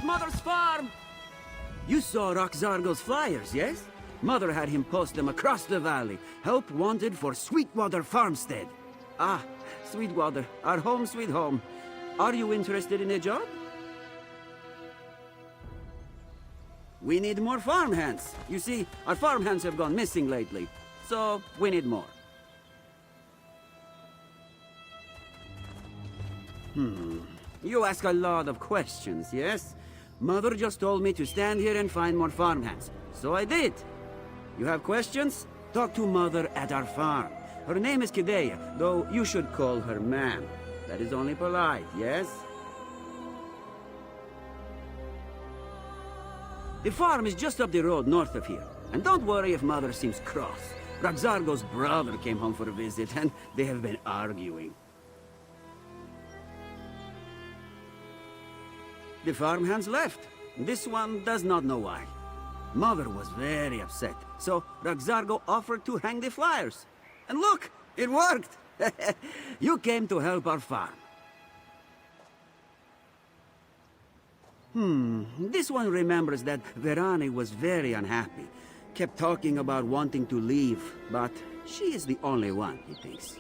Mother's farm! You saw Roxargo's flyers, yes? Mother had him post them across the valley. Help wanted for Sweetwater Farmstead. Ah, Sweetwater, our home sweet home. Are you interested in a job? We need more farmhands. You see, our farmhands have gone missing lately. So, we need more. You ask a lot of questions, yes? Mother just told me to stand here and find more farmhands. So I did. You have questions? Talk to Mother at our farm. Her name is Kidea, though you should call her ma'am. That is only polite, yes? The farm is just up the road north of here. And don't worry if Mother seems cross. Roxargo's brother came home for a visit, and they have been arguing. The farmhands left. This one does not know why. Mother was very upset, so Roxargo offered to hang the flyers. And look, it worked! You came to help our farm. This one remembers that Verani was very unhappy. Kept talking about wanting to leave, but she is the only one, he thinks.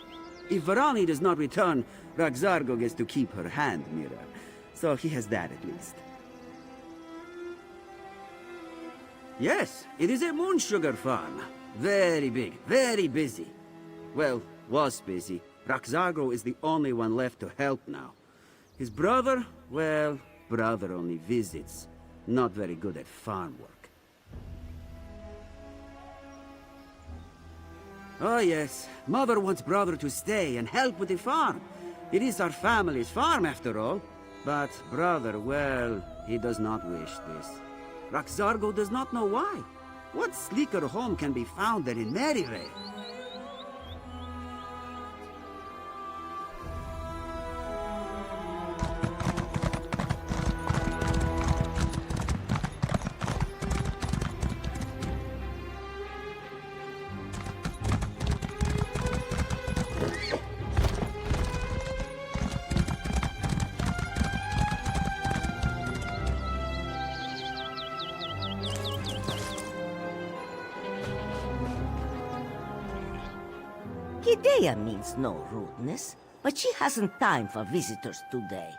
If Verani does not return, Roxargo gets to keep her hand mirror. So he has that at least. Yes, it is a moon sugar farm. Very big, very busy. Well, was busy. Roxargo is the only one left to help now. His brother, well, brother only visits. Not very good at farm work. Oh yes, Mother wants brother to stay and help with the farm. It is our family's farm after all. But brother, well, he does not wish this. Roxargo does not know why. What sleeker home can be found than in Merryray? Kidea means no rudeness, but she hasn't time for visitors today.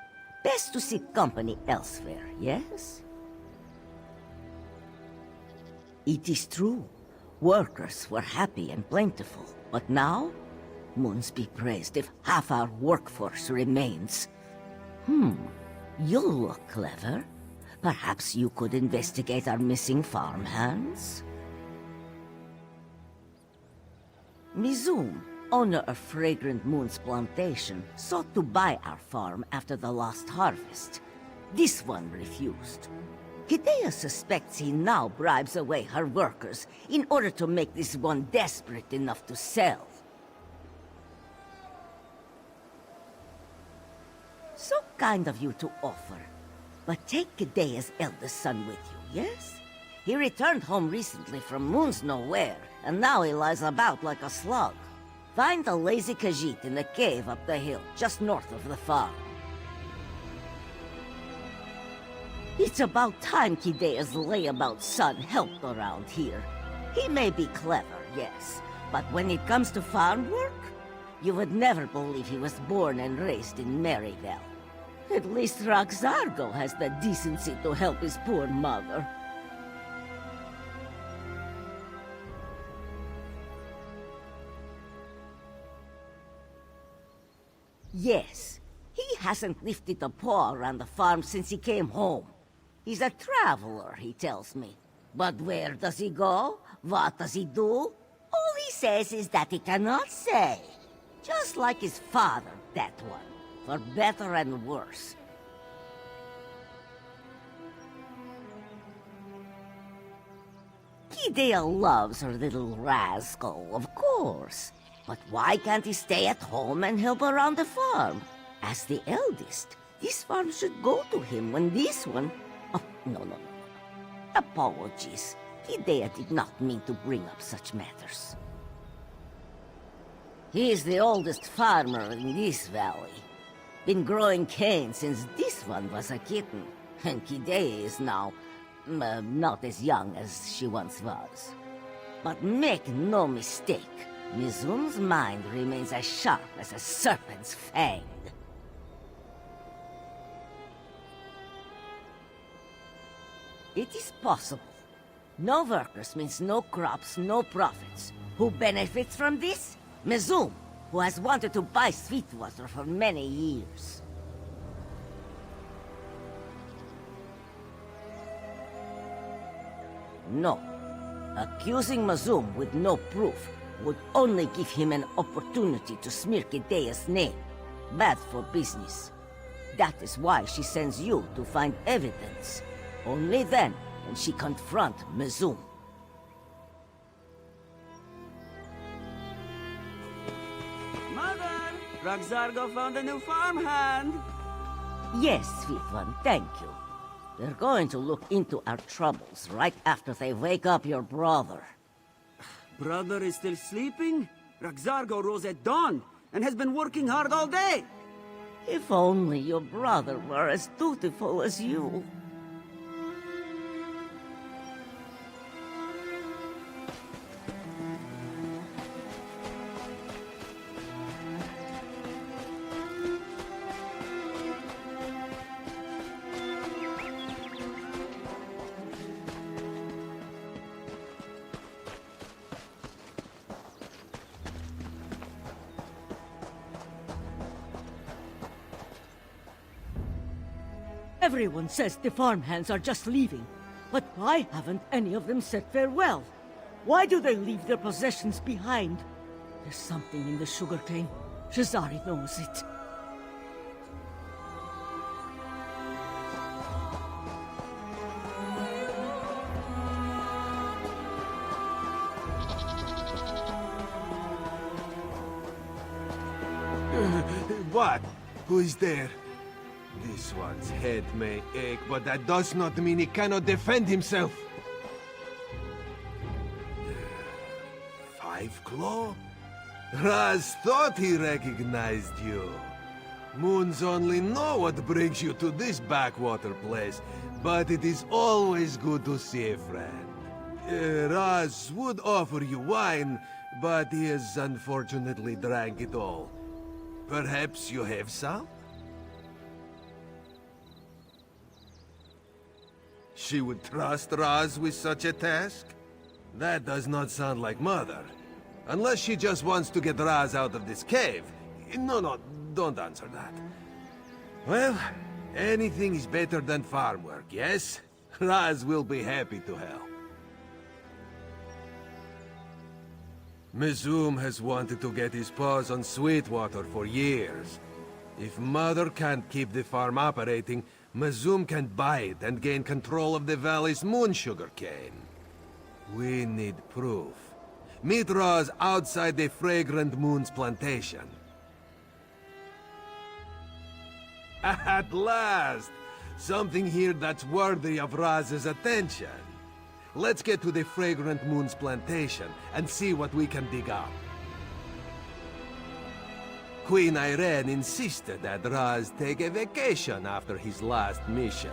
Best to seek company elsewhere, yes? It is true. Workers were happy and plentiful, but now? Moons be praised if half our workforce remains. You look clever. Perhaps you could investigate our missing farmhands? Mizum, owner of Fragrant Moon's plantation, sought to buy our farm after the last harvest. This one refused. Kidea suspects he now bribes away her workers in order to make this one desperate enough to sell. So kind of you to offer. But take Kidea's eldest son with you, yes? He returned home recently from Moon's Nowhere, and now he lies about like a slug. Find the lazy Khajiit in the cave up the hill, just north of the farm. It's about time Kidea's layabout son helped around here. He may be clever, yes, but when it comes to farm work, you would never believe he was born and raised in Maryvale. At least Roxargo has the decency to help his poor mother. Yes, he hasn't lifted a paw around the farm since he came home. He's a traveler, he tells me. But where does he go? What does he do? All he says is that he cannot say. Just like his father, that one. For better and worse. Kidea loves her little rascal, of course. But why can't he stay at home and help around the farm? As the eldest, this farm should go to him when this one... Oh, no. Apologies. Kidea did not mean to bring up such matters. He is the oldest farmer in this valley. Been growing cane since this one was a kitten. And Kidea is now, not as young as she once was. But make no mistake, Mizum's mind remains as sharp as a serpent's fang. It is possible. No workers means no crops, no profits. Who benefits from this? Mizum, who has wanted to buy Sweetwater for many years. No. Accusing Mizum with no proof would only give him an opportunity to smear Kidea's name. Bad for business. That is why she sends you to find evidence. Only then can she confront Mizum. Mother! Roxargo found a new farmhand! Yes, sweet one, thank you. They're going to look into our troubles right after they wake up your brother. Brother is still sleeping? Roxargo rose at dawn and has been working hard all day! If only your brother were as dutiful as you. Everyone says the farmhands are just leaving. But why haven't any of them said farewell? Why do they leave their possessions behind? There's something in the sugarcane. Shazari knows it. What? Who is there? This one's head may ache, but that does not mean he cannot defend himself. Five Claw? Raz thought he recognized you. Moons only know what brings you to this backwater place, but it is always good to see a friend. Raz would offer you wine, but he has unfortunately drank it all. Perhaps you have some? She would trust Raz with such a task? That does not sound like Mother. Unless she just wants to get Raz out of this cave. No, don't answer that. Well, anything is better than farm work, yes? Raz will be happy to help. Mizum has wanted to get his paws on Sweetwater for years. If Mother can't keep the farm operating, Mizum can buy it and gain control of the valley's moon sugarcane. We need proof. Meet Raz outside the Fragrant Moon's plantation. At last! Something here that's worthy of Raz's attention. Let's get to the Fragrant Moon's plantation and see what we can dig up. Queen Irene insisted that Raz take a vacation after his last mission.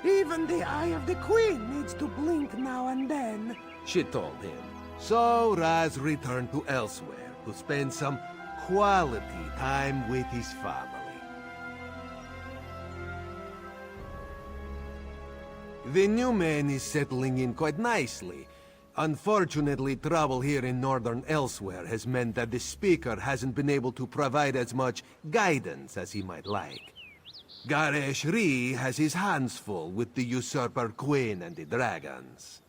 Even the eye of the Queen needs to blink now and then, she told him. So Raz returned to Elsweyr to spend some quality time with his family. The new man is settling in quite nicely. Unfortunately, trouble here in northern Elsweyr has meant that the Speaker hasn't been able to provide as much guidance as he might like. Garesh Ri has his hands full with the usurper Queen and the dragons.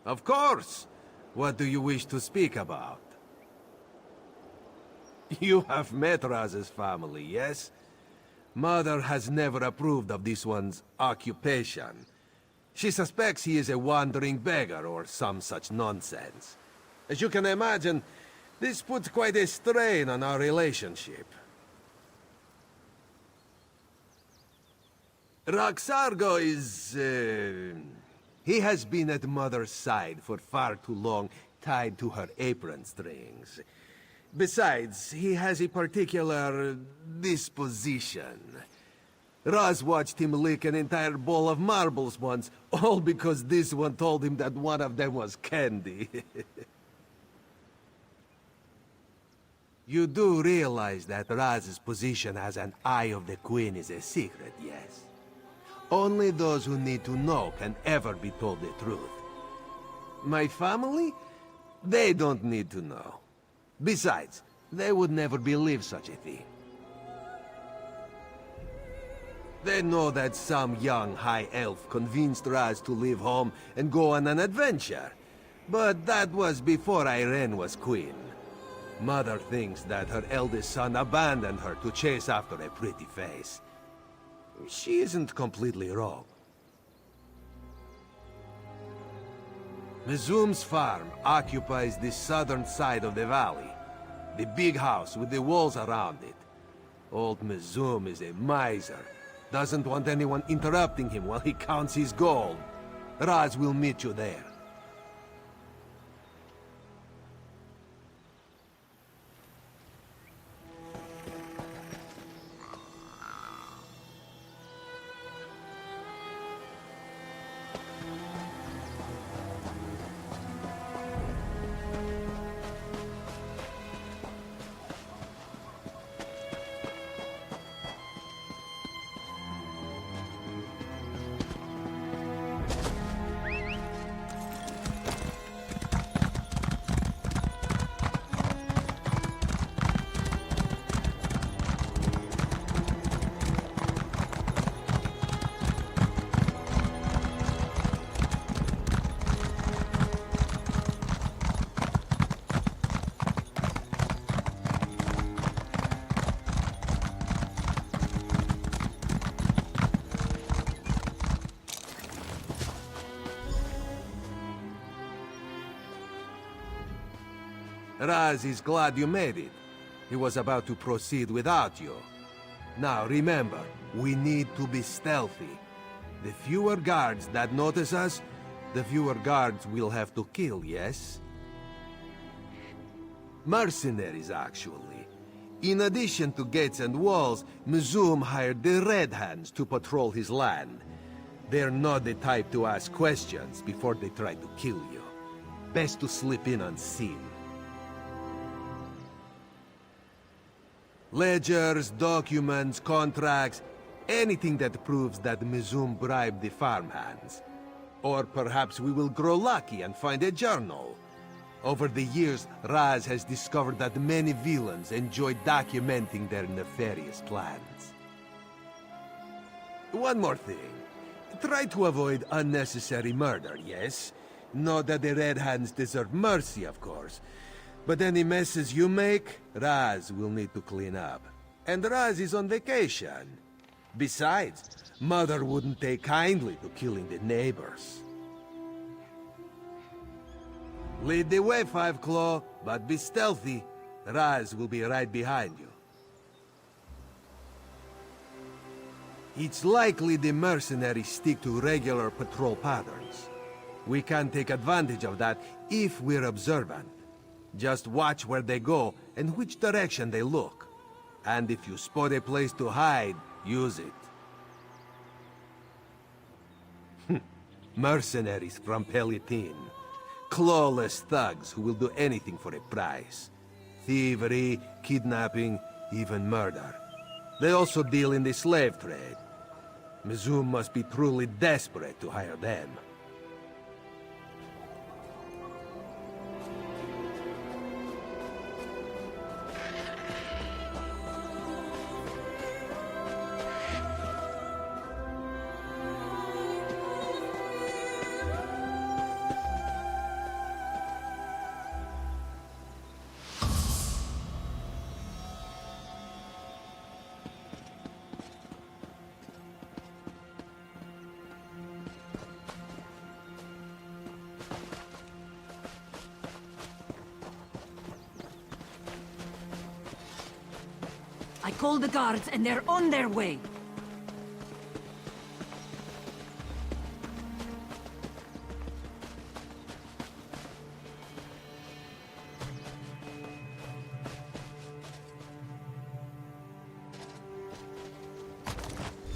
Of course! What do you wish to speak about? You have met Raz's family, yes? Mother has never approved of this one's occupation. She suspects he is a wandering beggar or some such nonsense. As you can imagine, this puts quite a strain on our relationship. Roxargo is... he has been at Mother's side for far too long, tied to her apron strings. Besides, he has a particular disposition. Raz watched him lick an entire bowl of marbles once, all because this one told him that one of them was candy. You do realize that Raz's position as an Eye of the Queen is a secret, yes? Only those who need to know can ever be told the truth. My family? They don't need to know. Besides, they would never believe such a thing. They know that some young high elf convinced Raz to leave home and go on an adventure. But that was before Irene was queen. Mother thinks that her eldest son abandoned her to chase after a pretty face. She isn't completely wrong. Mizum's farm occupies the southern side of the valley. The big house with the walls around it. Old Mizum is a miser. Doesn't want anyone interrupting him while he counts his gold. Raz will meet you there. Raz is glad you made it. He was about to proceed without you. Now remember, we need to be stealthy. The fewer guards that notice us, the fewer guards we'll have to kill, yes? Mercenaries, actually. In addition to gates and walls, Mizum hired the Red Hands to patrol his land. They're not the type to ask questions before they try to kill you. Best to slip in unseen. Ledgers, documents, contracts, anything that proves that Mizum bribed the farmhands. Or perhaps we will grow lucky and find a journal. Over the years, Raz has discovered that many villains enjoy documenting their nefarious plans. One more thing. Try to avoid unnecessary murder, yes? Not that the Red Hands deserve mercy, of course. But any messes you make, Raz will need to clean up. And Raz is on vacation. Besides, Mother wouldn't take kindly to killing the neighbors. Lead the way, Five Claw, but be stealthy. Raz will be right behind you. It's likely the mercenaries stick to regular patrol patterns. We can take advantage of that if we're observant. Just watch where they go and which direction they look. And if you spot a place to hide, use it. Mercenaries from Pelitin. Clawless thugs who will do anything for a price. Thievery, kidnapping, even murder. They also deal in the slave trade. Mizum must be truly desperate to hire them. I called the guards and they're on their way.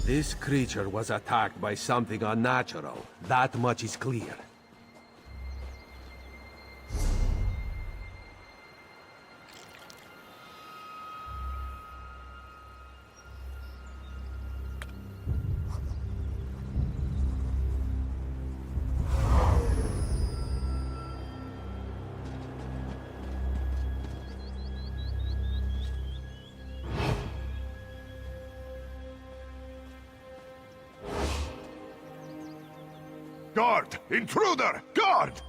This creature was attacked by something unnatural. That much is clear. Guard! Intruder! Guard!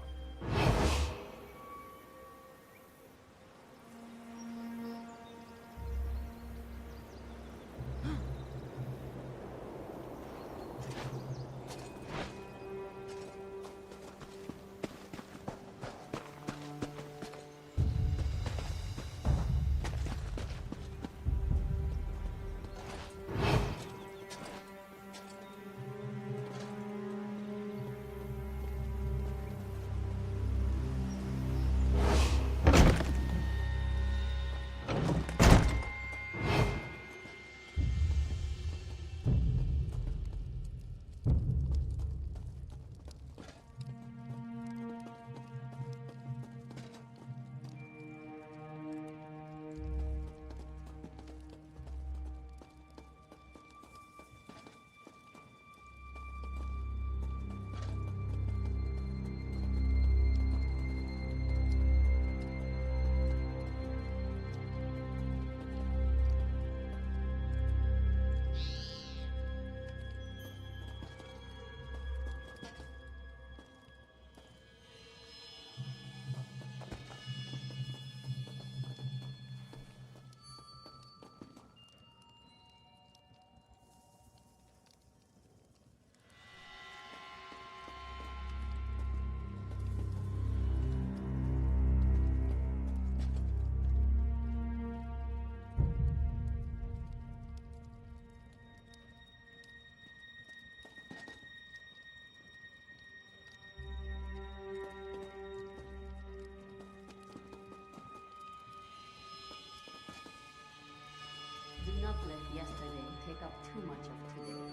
Do not let yesterday take up too much of today.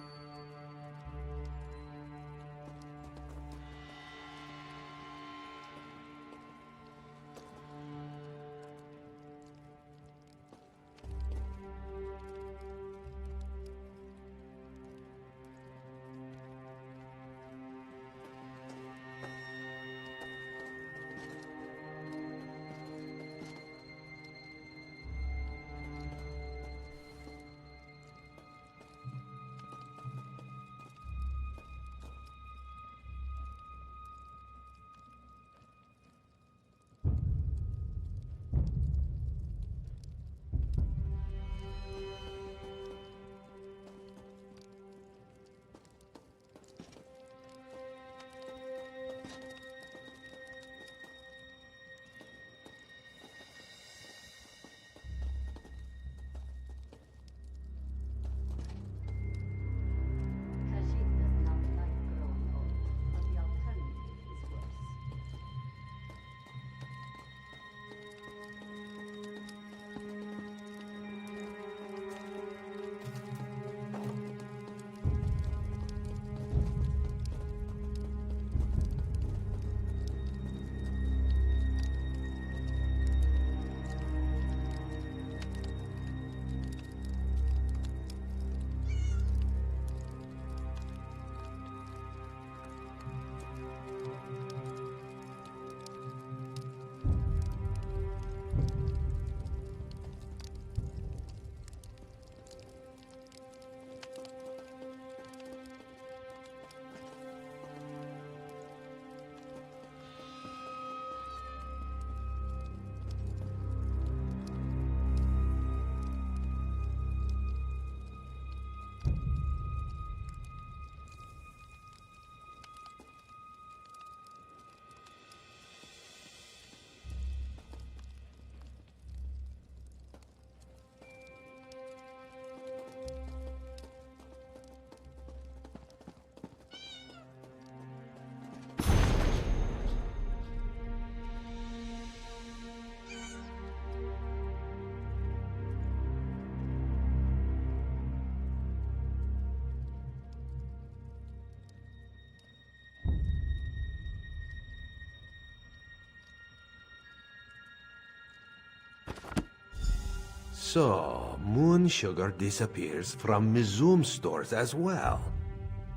So, moon sugar disappears from Mizum stores as well.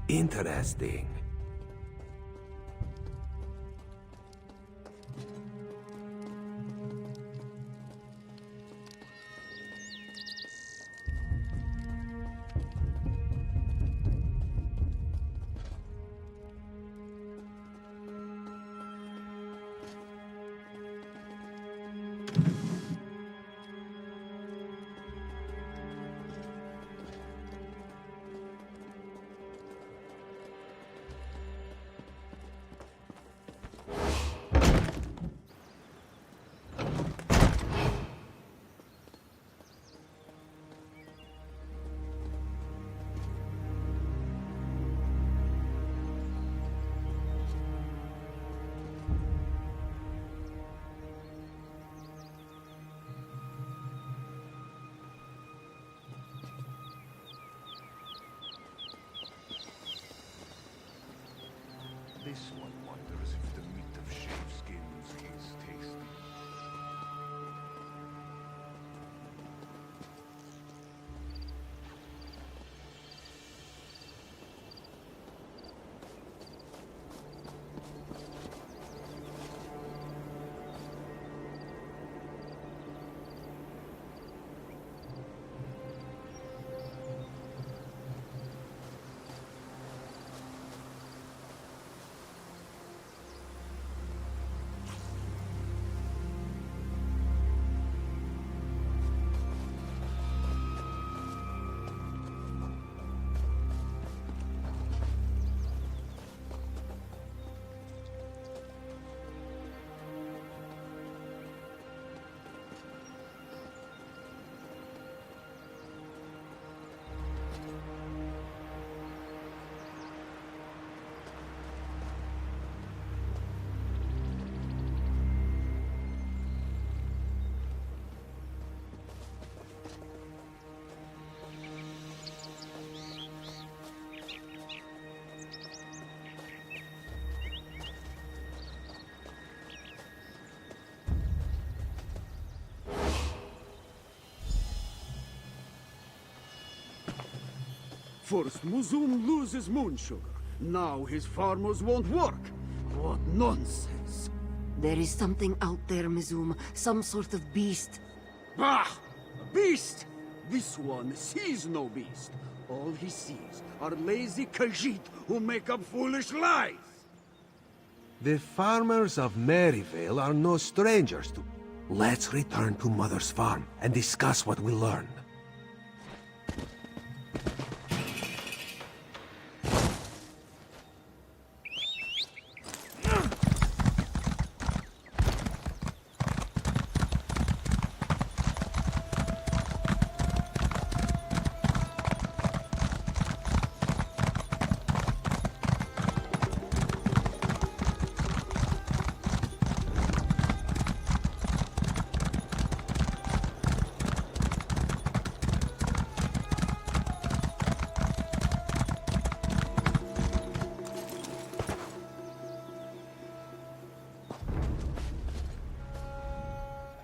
Interesting. This one wonders if the meat of sheepskins is tasty. First, Muzum loses moon sugar. Now his farmers won't work. What nonsense. There is something out there, Mizum. Some sort of beast. Bah! A beast! This one sees no beast. All he sees are lazy Khajiit who make up foolish lies. The farmers of Maryvale are no strangers to... Let's return to Mother's farm and discuss what we learned.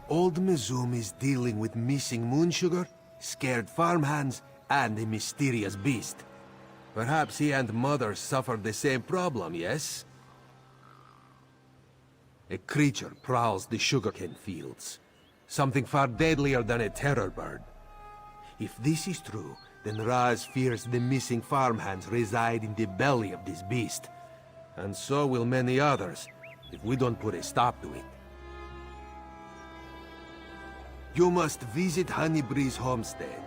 Old Mizum is dealing with missing moon sugar, scared farmhands, and a mysterious beast. Perhaps he and Mother suffered the same problem, yes? A creature prowls the sugarcane fields. Something far deadlier than a terror bird. If this is true, then Raz fears the missing farmhands reside in the belly of this beast. And so will many others, if we don't put a stop to it. You must visit Honeybreeze Homestead,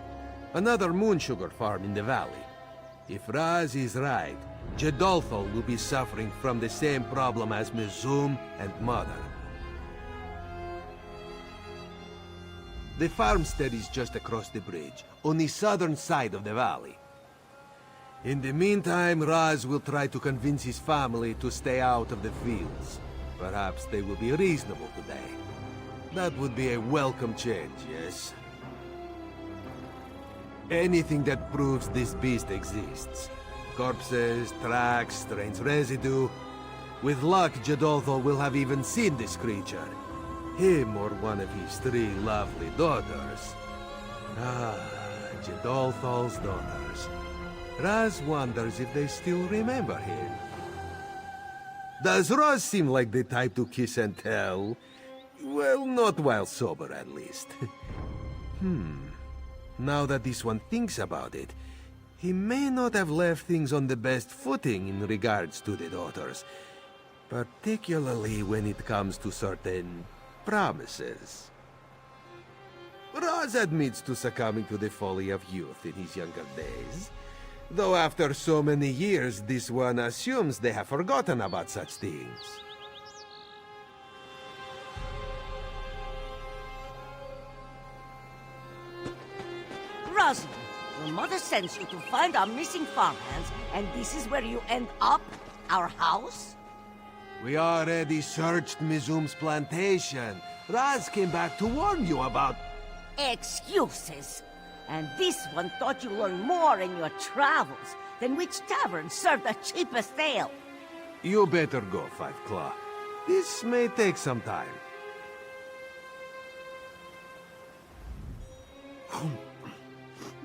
another moon sugar farm in the valley. If Raz is right, Jedolthal will be suffering from the same problem as Mizum and Mother. The farmstead is just across the bridge, on the southern side of the valley. In the meantime, Raz will try to convince his family to stay out of the fields. Perhaps they will be reasonable today. That would be a welcome change, yes? Anything that proves this beast exists. Corpses, tracks, strange residue. With luck, Jedolthal will have even seen this creature. Him or one of his 3 lovely daughters. Ah, Jedolthal's daughters. Raz wonders if they still remember him. Does Raz seem like the type to kiss and tell? Well, not while sober, at least. Now that this one thinks about it, he may not have left things on the best footing in regards to the daughters, particularly when it comes to certain promises. Raz admits to succumbing to the folly of youth in his younger days, though after so many years, this one assumes they have forgotten about such things. Rosalind, your mother sends you to find our missing farmhands, and this is where you end up? Our house? We already searched Mizum's plantation. Raz came back to warn you about... Excuses. And this one thought you learned more in your travels than which tavern served the cheapest ale. You better go, Five Claw. This may take some time.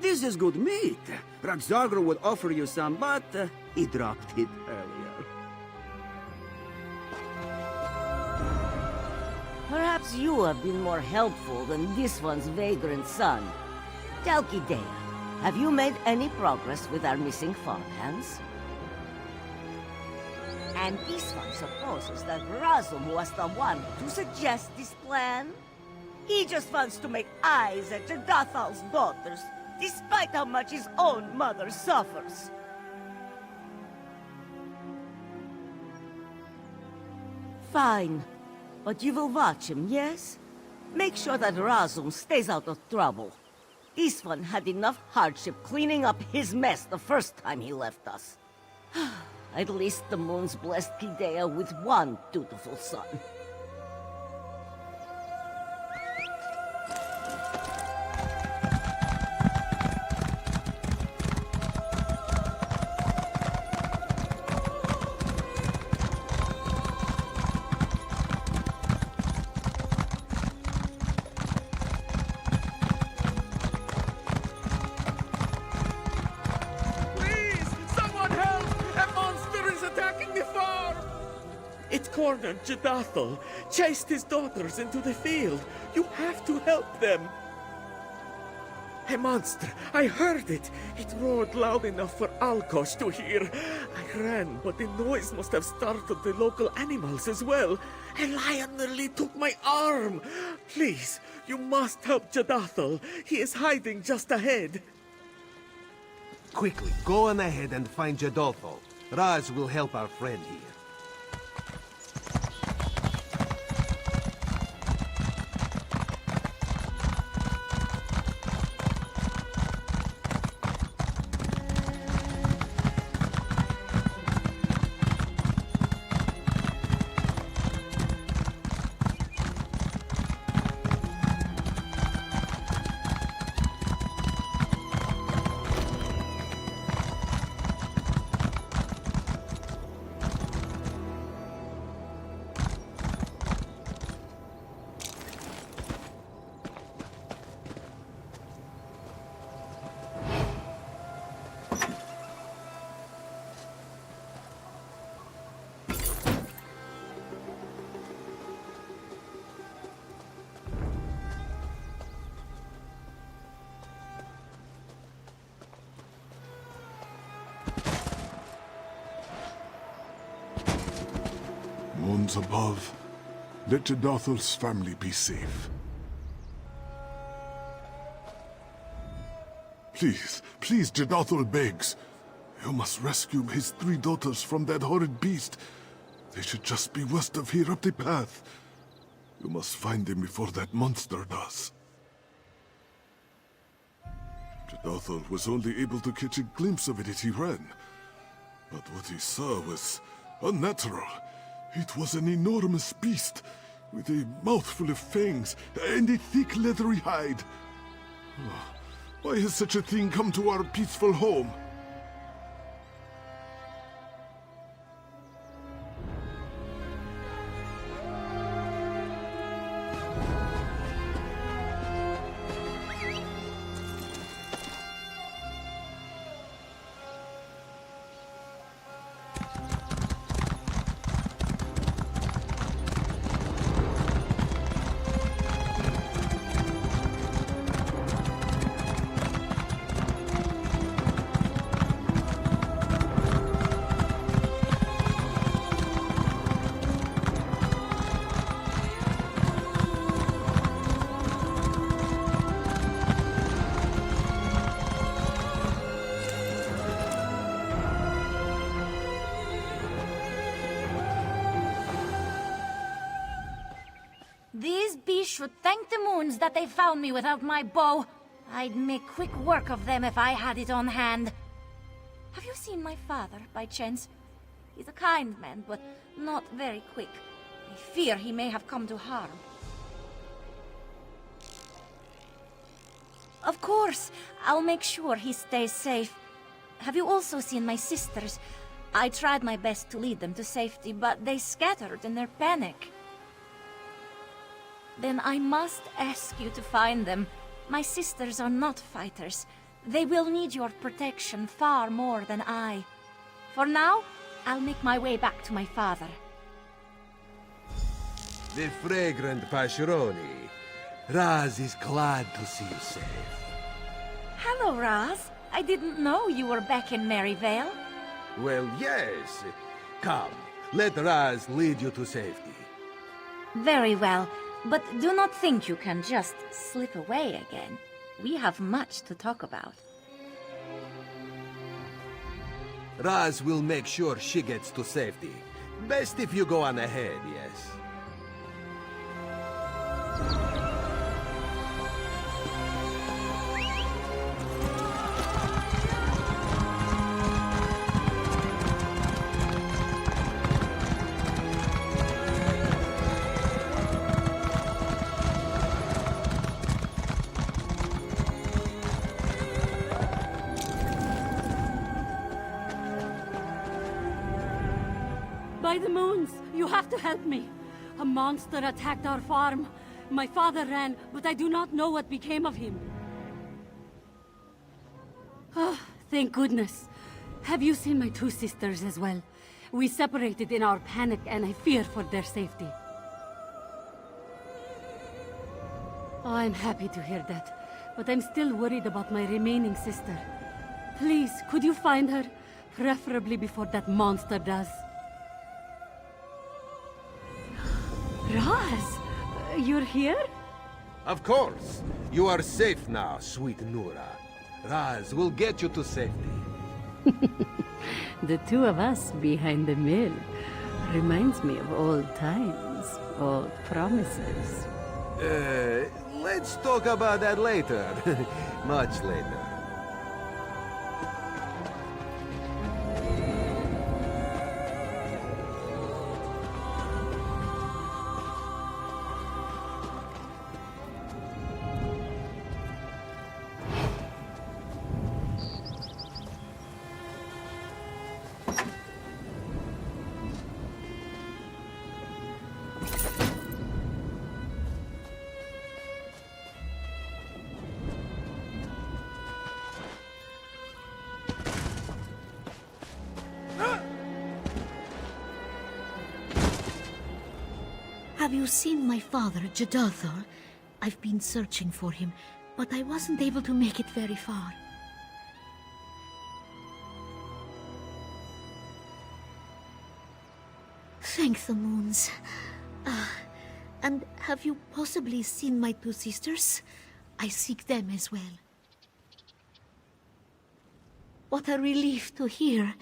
This is good meat. Rakzagra would offer you some, but he dropped it earlier. Perhaps you have been more helpful than this one's vagrant son. Talkidea, have you made any progress with our missing farmhands? And this one supposes that Razum was the one to suggest this plan? He just wants to make eyes at Jedathal's daughters, despite how much his own mother suffers. Fine. But you will watch him, yes? Make sure that Razum stays out of trouble. This one had enough hardship cleaning up his mess the first time he left us. At least the moon's blessed Kidea with one dutiful son. Cornered Jedathal, chased his daughters into the field. You have to help them. A monster! I heard it! It roared loud enough for Alkosh to hear. I ran, but the noise must have startled the local animals as well. A lion nearly took my arm! Please, you must help Jedathal. He is hiding just ahead. Quickly, go on ahead and find Jedolthal. Raz will help our friend here. Moons above, let Jedothal's family be safe. Please, please, Jedothal begs. You must rescue his 3 daughters from that horrid beast. They should just be west of here up the path. You must find them before that monster does. Jedothal was only able to catch a glimpse of it as he ran. But what he saw was unnatural. It was an enormous beast, with a mouthful of fangs and a thick leathery hide. Oh, why has such a thing come to our peaceful home? should thank the moons that they found me without my bow. I'd make quick work of them if I had it on hand. Have you seen my father, by chance? He's a kind man, but not very quick. I fear he may have come to harm. Of course, I'll make sure he stays safe. Have you also seen my sisters? I tried my best to lead them to safety, but they scattered in their panic. Then I must ask you to find them. My sisters are not fighters. They will need your protection far more than I. For now, I'll make my way back to my father. The fragrant Pascheroni. Raz is glad to see you safe. Hello, Raz. I didn't know you were back in Maryvale. Well, yes. Come, let Raz lead you to safety. Very well, but do not think you can just slip away again. We have much to talk about. Raz will make sure she gets to safety. Best if you go on ahead, yes? By the moons, you have to help me. A monster attacked our farm. My father ran, but I do not know what became of him. Oh, thank goodness. Have you seen my two sisters as well? We separated in our panic, and I fear for their safety. Oh, I'm happy to hear that, but I'm still worried about my remaining sister. Please, could you find her? Preferably before that monster does. Raz, you're here? Of course. You are safe now, sweet Nura. Raz will get you to safety. The two of us behind the mill reminds me of old times, old promises. Let's talk about that later. Much later. Have you seen my father, Jadathor? I've been searching for him, but I wasn't able to make it very far. Thank the moons. And have you possibly seen my two sisters? I seek them as well. What a relief to hear.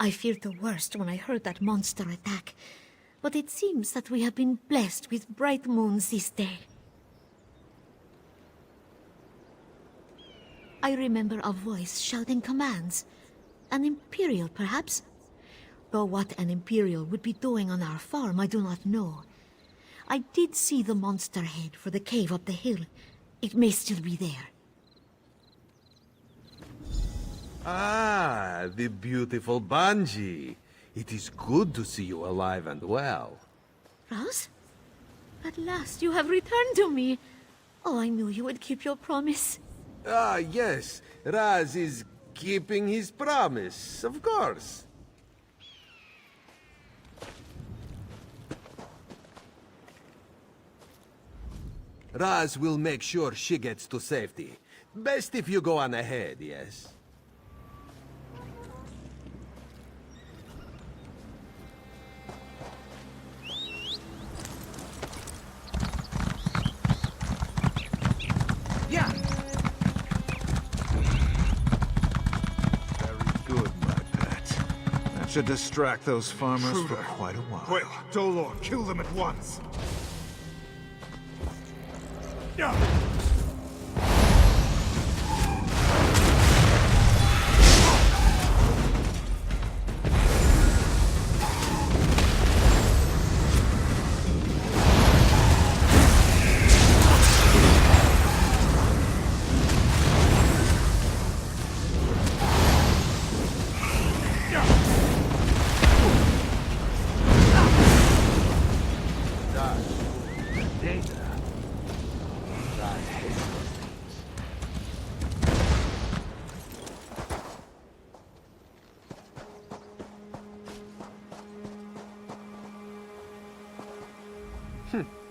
I feared the worst when I heard that monster attack. But it seems that we have been blessed with bright moons this day. I remember a voice shouting commands. An Imperial, perhaps? Though what an Imperial would be doing on our farm, I do not know. I did see the monster head for the cave up the hill. It may still be there. Ah, the beautiful Banji. It is good to see you alive and well. Raz? At last you have returned to me. Oh, I knew you would keep your promise. Ah, yes. Raz is keeping his promise, of course. Raz will make sure she gets to safety. Best if you go on ahead, yes? Yeah! Very good, my pet. That should distract those farmers for quite a while. Quick, Dolor, kill them at once!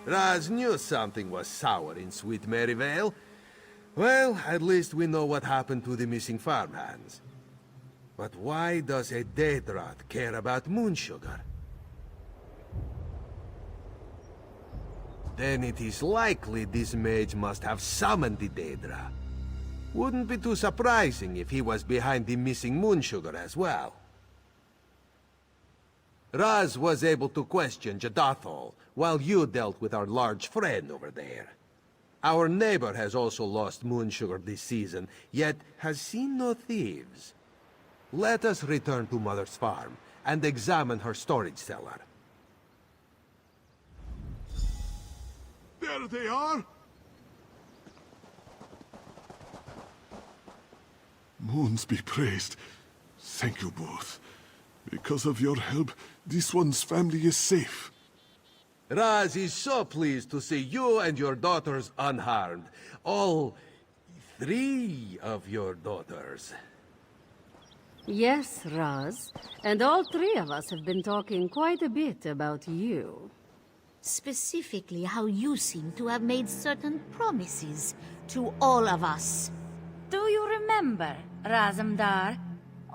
Raz knew something was sour in Sweet Maryvale. Well, at least we know what happened to the missing farmhands. But why does a Daedra care about moon sugar? Then it is likely this mage must have summoned the Daedra. Wouldn't be too surprising if he was behind the missing moon sugar as well. Raz was able to question Jadathol, while you dealt with our large friend over there. Our neighbor has also lost moon sugar this season, yet has seen no thieves. Let us return to Mother's farm and examine her storage cellar. There they are! Moons be praised. Thank you both. Because of your help, this one's family is safe. Raz is so pleased to see you and your daughters unharmed. All 3 of your daughters. Yes, Raz. And all 3 of us have been talking quite a bit about you. Specifically how you seem to have made certain promises to all of us. Do you remember, Razamdar?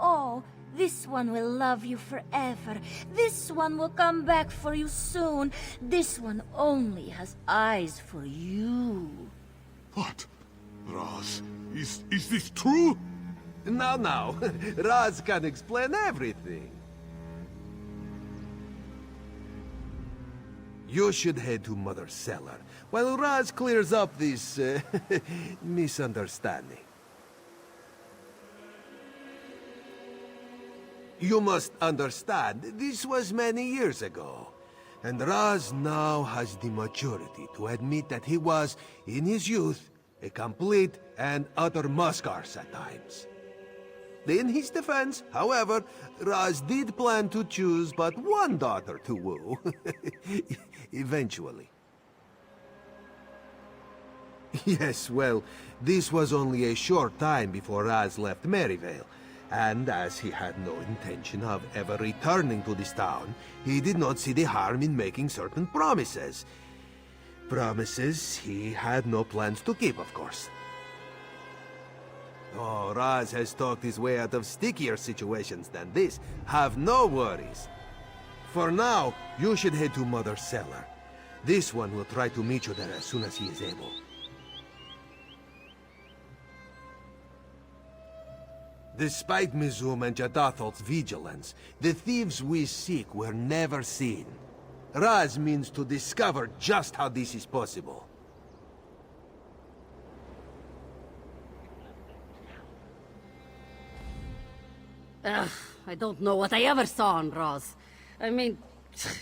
Oh, this one will love you forever. This one will come back for you soon. This one only has eyes for you. What? Raz, is this true? Now, Raz can explain everything. You should head to Mother's cellar, while Raz clears up this, misunderstanding. You must understand, this was many years ago, and Raz now has the maturity to admit that he was, in his youth, a complete and utter muskarse at times. In his defense, however, Raz did plan to choose but one daughter to woo. Eventually. Yes, well, this was only a short time before Raz left Maryvale, and as he had no intention of ever returning to this town, he did not see the harm in making certain promises. Promises he had no plans to keep, of course. Oh, Raz has talked his way out of stickier situations than this. Have no worries. For now, you should head to Mother's cellar. This one will try to meet you there as soon as he is able. Despite Mizum and Jadathol's vigilance, the thieves we seek were never seen. Raz means to discover just how this is possible. Ugh, I don't know what I ever saw on Raz. I mean,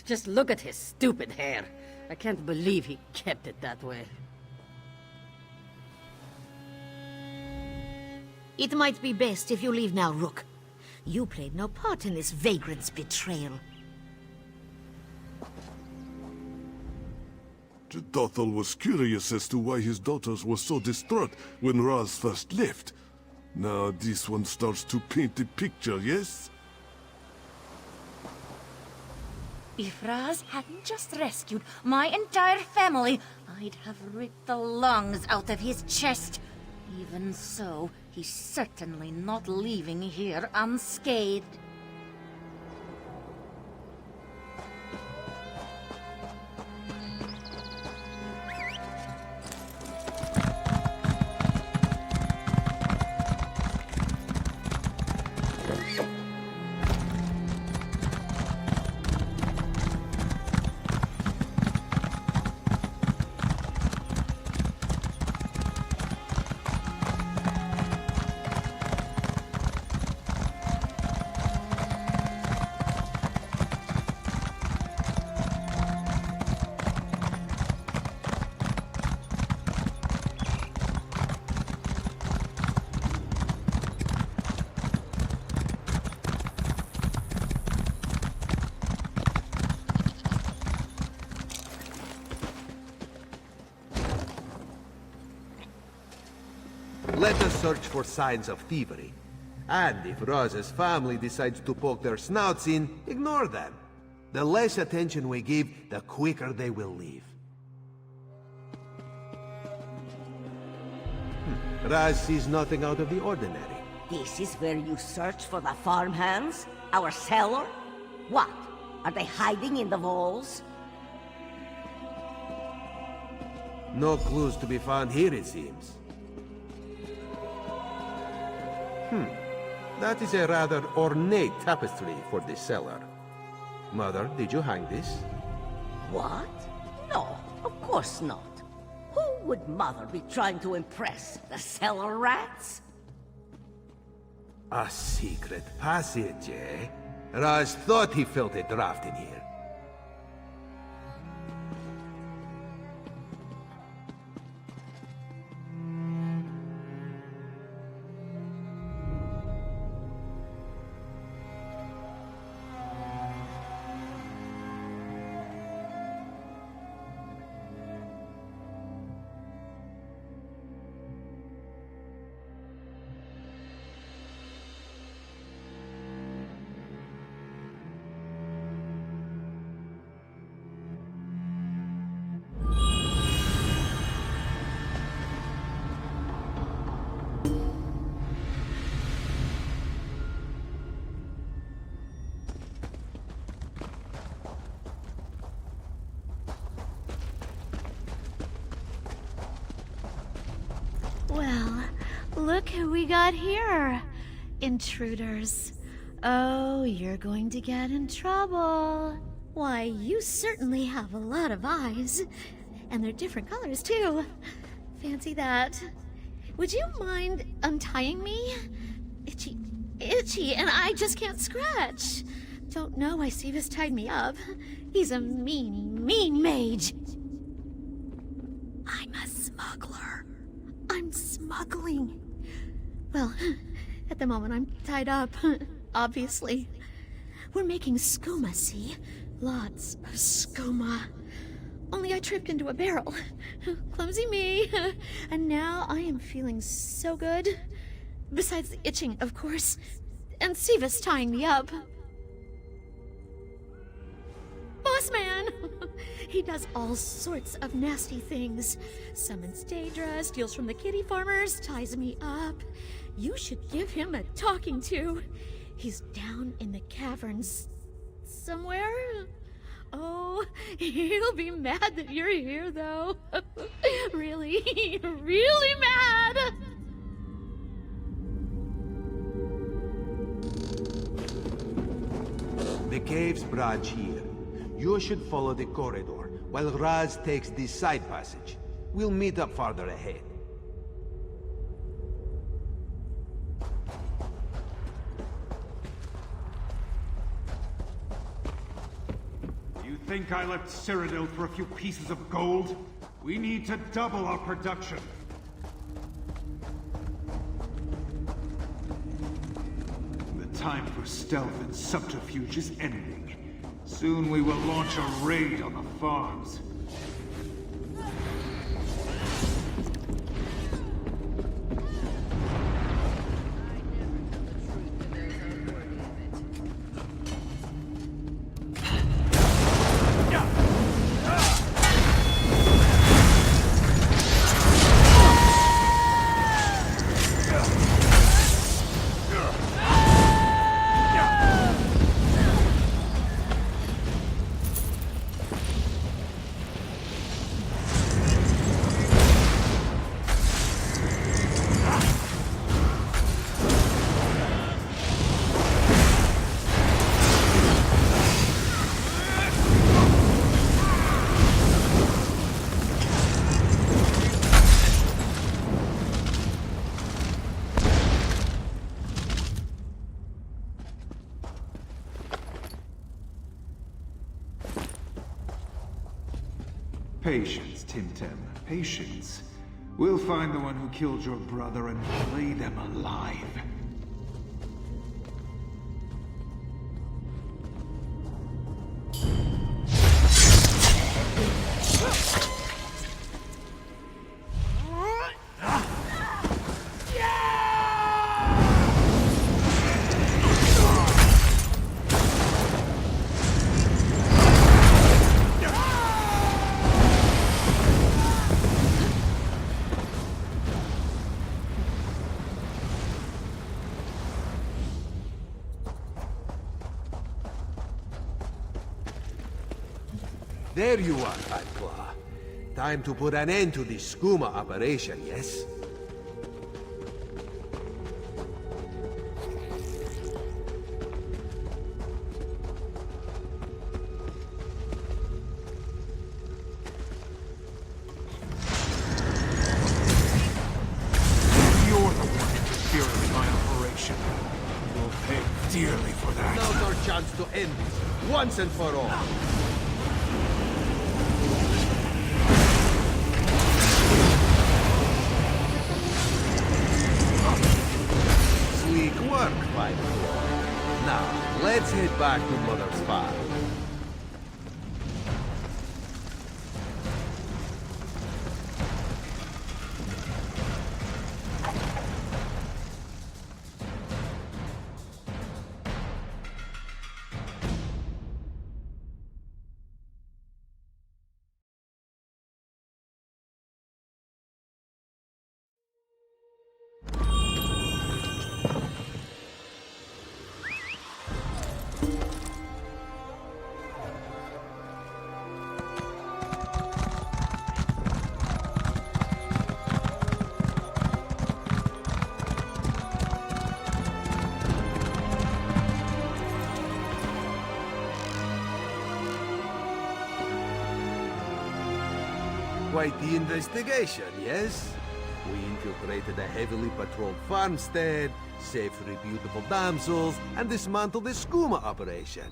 just look at his stupid hair. I can't believe he kept it that way. It might be best if you leave now, Rook. You played no part in this vagrant's betrayal. Jadathol was curious as to why his daughters were so distraught when Raz first left. Now this one starts to paint the picture, yes? If Raz hadn't just rescued my entire family, I'd have ripped the lungs out of his chest. Even so, he's certainly not leaving here unscathed. Let us search for signs of thievery. And if Roz's family decides to poke their snouts in, ignore them. The less attention we give, the quicker they will leave. Raz sees nothing out of the ordinary. This is where you search for the farmhands? Our cellar? What? Are they hiding in the walls? No clues to be found here, it seems. That is a rather ornate tapestry for the cellar. Mother, did you hang this? What? No, of course not. Who would Mother be trying to impress? The cellar rats? A secret passage, eh? Raz thought he felt a draft in here. Well, look who we got here. Intruders. Oh, you're going to get in trouble. Why, you certainly have a lot of eyes. And they're different colors, too. Fancy that. Would you mind untying me? Itchy, and I just can't scratch. Don't know why Sivas tied me up. He's a mean mage. I'm a smuggler. I'm smuggling. Well, at the moment I'm tied up, obviously. We're making skooma, see? Lots of skooma. Only I tripped into a barrel. Clumsy me. And now I am feeling so good. Besides the itching, of course. And Sivas tying me up. Boss man! He does all sorts of nasty things. Summons Daedra, steals from the kitty farmers, ties me up. You should give him a talking to. He's down in the caverns somewhere. Oh, he'll be mad that you're here, though. Really, really mad! The cave's branch here. You should follow the corridor, while Raz takes this side passage. We'll meet up farther ahead. You think I left Cyrodiil for a few pieces of gold? We need to double our production. The time for stealth and subterfuge is ending. Soon we will launch a raid on the farms. Patience, Timtem. Patience. We'll find the one who killed your brother and flay them alive. There you are, Five Claw. Time to put an end to this skooma operation, yes? You're the one interfering in my operation. You'll pay dearly for that. Now's our chance to end this, once and for all. Sleek work, Five Claw. Now, let's head back to Mother's farm. Quite the investigation, yes? We infiltrated a heavily patrolled farmstead, saved three beautiful damsels, and dismantled the skooma operation.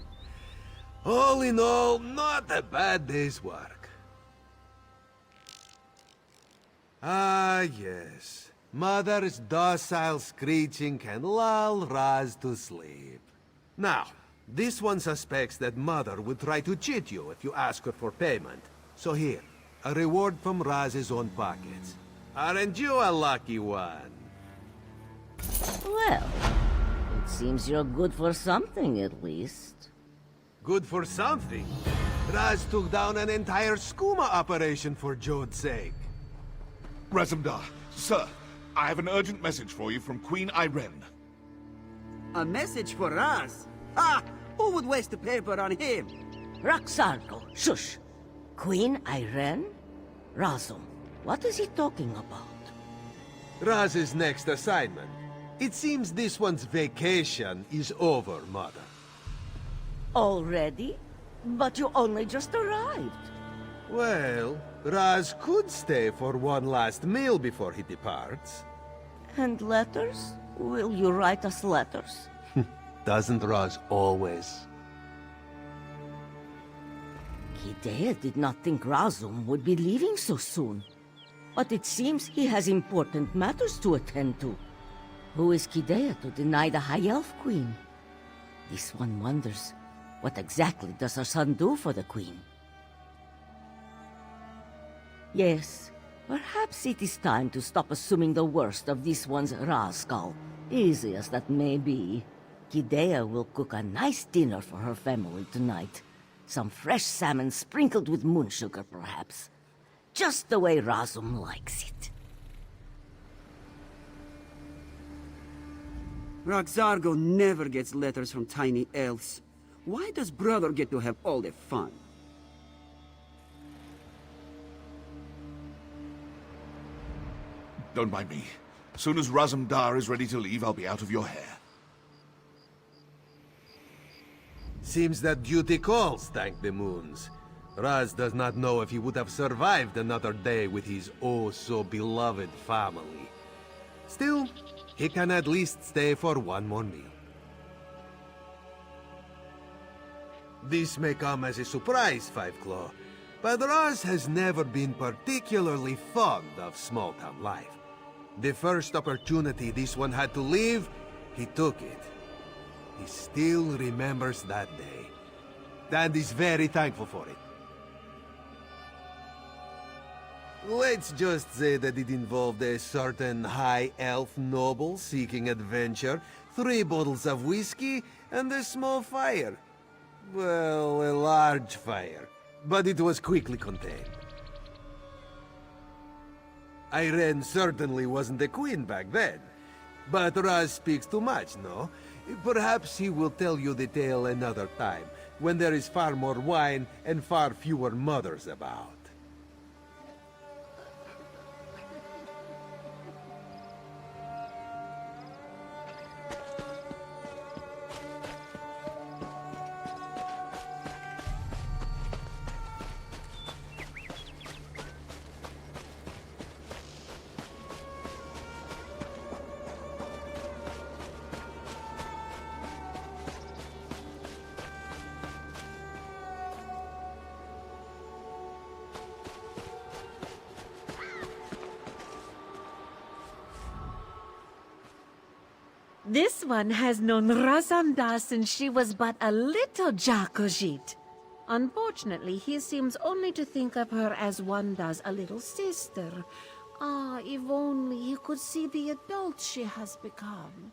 All in all, not a bad day's work. Ah, yes. Mother's docile screeching can lull Raz to sleep. Now, this one suspects that Mother would try to cheat you if you ask her for payment. So here, a reward from Raz's own pockets. Aren't you a lucky one? Well, it seems you're good for something, at least. Good for something. Raz took down an entire skooma operation for Jode's sake. Razumdar, sir, I have an urgent message for you from Queen Irene. A message for us? Ah! Who would waste the paper on him? Roxargo, shush! Queen Irene? Razum, what is he talking about? Raz's next assignment. It seems this one's vacation is over, Mother. Already? But you only just arrived. Well, Raz could stay for one last meal before he departs. And letters? Will you write us letters? Doesn't Raz always? Kidea did not think Razum would be leaving so soon. But it seems he has important matters to attend to. Who is Kidea to deny the High Elf Queen? This one wonders, what exactly does her son do for the Queen? Yes, perhaps it is time to stop assuming the worst of this one's rascal. Easy as that may be, Kidea will cook a nice dinner for her family tonight. Some fresh salmon sprinkled with moon sugar, perhaps. Just the way Razum likes it. Roxargo never gets letters from tiny elves. Why does brother get to have all the fun? Don't mind me. Soon as Razumdar is ready to leave, I'll be out of your hair. Seems that duty calls, thank the moons. Raz does not know if he would have survived another day with his oh-so-beloved family. Still, he can at least stay for one more meal. This may come as a surprise, Five Claw, but Raz has never been particularly fond of small-town life. The first opportunity this one had to leave, he took it. He still remembers that day, and is very thankful for it. Let's just say that it involved a certain high elf noble seeking adventure, 3 bottles of whiskey, and a small fire. Well, a large fire, but it was quickly contained. Irene certainly wasn't the queen back then, but Raz speaks too much, no? Perhaps he will tell you the tale another time. when there is far more wine and far fewer mothers about. This one has known Razanda since she was but a little Jakojit. Unfortunately, he seems only to think of her as one does a little sister. Ah, if only he could see the adult she has become.